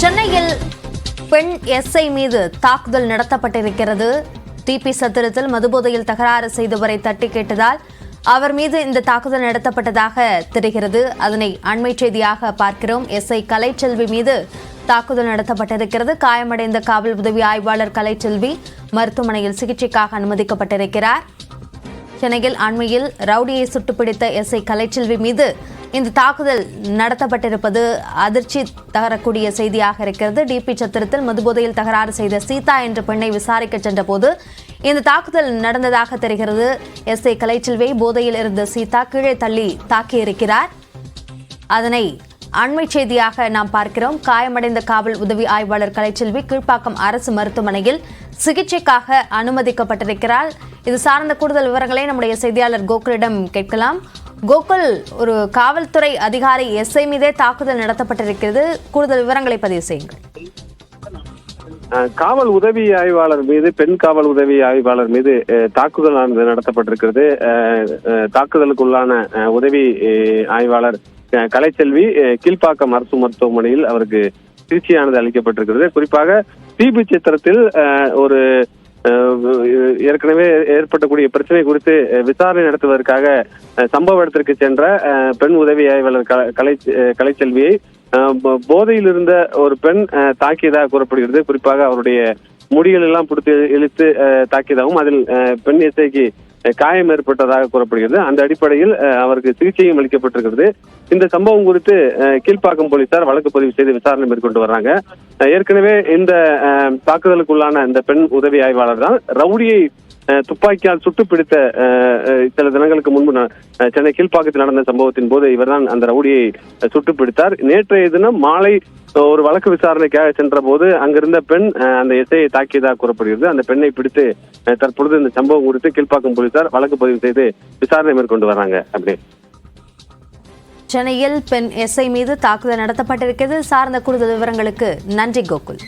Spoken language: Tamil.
சென்னையில் பெண் எஸ்ஐ மீது தாக்குதல் நடத்தப்பட்டிருக்கிறது. டிபி சத்திரத்தில் மதுபோதையில் தகராறு செய்தவரை தட்டி கேட்டதால் அவர் மீது இந்த தாக்குதல் நடத்தப்பட்டதாக தெரிகிறது. அதனை அண்மை செய்தியாக பார்க்கிறோம். எஸ்ஐ கலைச்செல்வி மீது தாக்குதல் நடத்தப்பட்டிருக்கிறது. காயமடைந்த காவல் உதவி ஆய்வாளர் கலைச்செல்வி மருத்துவமனையில் சிகிச்சைக்காக அனுமதிக்கப்பட்டிருக்கிறார். சென்னையில் அண்மையில் ரவுடியை சுட்டுப்பிடித்த எஸ்ஐ கலைச்செல்வி மீது இந்த தாக்குதல் நடத்தப்பட்டிருப்பது அதிர்ச்சி தரக்கூடிய செய்தியாக இருக்கிறது. டிபி சத்திரத்தில் மதுபோதையில் தகராறு செய்த சீதா என்ற பெண்ணை விசாரிக்க சென்ற போது இந்த தாக்குதல் நடந்ததாக தெரிகிறது. எஸ்ஐ கலைச்செல்வியை போதையில் இருந்த சீதா கீழே தள்ளி தாக்கியிருக்கிறார். அதனை அண்மை செய்தியாக நாம் பார்க்கிறோம். காயமடைந்த காவல் உதவி ஆய்வாளர் கலைச்செல்வி கீழ்ப்பாக்கம் அரசு மருத்துவமனையில் சிகிச்சைக்காக அனுமதிக்கப்பட்டிருக்கிறார். இது சார்ந்த கூடுதல் விவரங்களை நம்முடைய செய்தியாளர் கோகுலிடம் கேட்கலாம். கோகுல், ஒரு காவல்துறை அதிகாரி எஸ்ஐ மீதே தாக்குதல் நடத்தப்பட்டிருக்கிறது. கூடுதல் விவரங்களை பதிவு செய்யுங்கள். காவல் உதவி ஆய்வாளர் மீது, பெண் காவல் உதவி ஆய்வாளர் மீது தாக்குதல் நடத்தப்பட்டிருக்கிறது. தாக்குதலுக்குள்ளான உதவி ஆய்வாளர் கலைச்செல்வி கீழ்ப்பாக்கம் அரசு மருத்துவமனையில் அவருக்கு சிகிச்சையானது அளிக்கப்பட்டிருக்கிறது. குறிப்பாக டிபி சித்திரத்தில் ஒரு ஏற்கனவே ஏற்பட்டக்கூடிய பிரச்சனை குறித்து விசாரணை நடத்துவதற்காக சம்பவ இடத்திற்கு சென்ற பெண் உதவி ஆய்வாளர் கலைச்செல்வியை போதையில் இருந்த ஒரு பெண் தாக்கியதாக கூறப்படுகிறது. குறிப்பாக அவருடைய முடிகள் எல்லாம் பிடித்து இழுத்து தாக்கியதாகவும் அதில் பெண் எஸ்ஐக்கு காயம் ஏற்பட்டதாக கூறப்படுகிறது. அந்த அடிப்படையில் அவருக்கு சிகிச்சையும் அளிக்கப்பட்டிருக்கிறது. இந்த சம்பவம் குறித்து கீழ்ப்பாக்கம் போலீசார் வழக்கு பதிவு செய்து விசாரணை மேற்கொண்டு வர்றாங்க. ஏற்கனவே இந்த தாக்குதலுக்குள்ளான இந்த பெண் உதவி ஆய்வாளர் தான் ரவுடியை துப்பாக்கியால் சுட்டு பிடித்த சில தினங்களுக்கு முன்பு சென்னை கீழ்ப்பாக்கத்தில் நடந்த சம்பவத்தின் போது இவர்தான் அந்த ரவுடியை சுட்டு பிடித்தார். நேற்றைய தினம் மாலை ஒரு வழக்கு விசாரணைக்காக சென்ற போது அங்கிருந்த பெண் அந்த எஸ்ஐயை தாக்கியதாக கூறப்படுகிறது. அந்த பெண்ணை பிடித்து தற்பொழுது இந்த சம்பவம் குறித்து கீழ்ப்பாக்கம் போலீசார் வழக்கு பதிவு செய்து விசாரணை மேற்கொண்டு வராங்க. அப்படி சென்னையில் பெண் எஸ்ஐ மீது தாக்குதல் நடத்தப்பட்டிருக்கிறது. சார்ந்த கூடுதல் விவரங்களுக்கு நன்றி கோகுல்.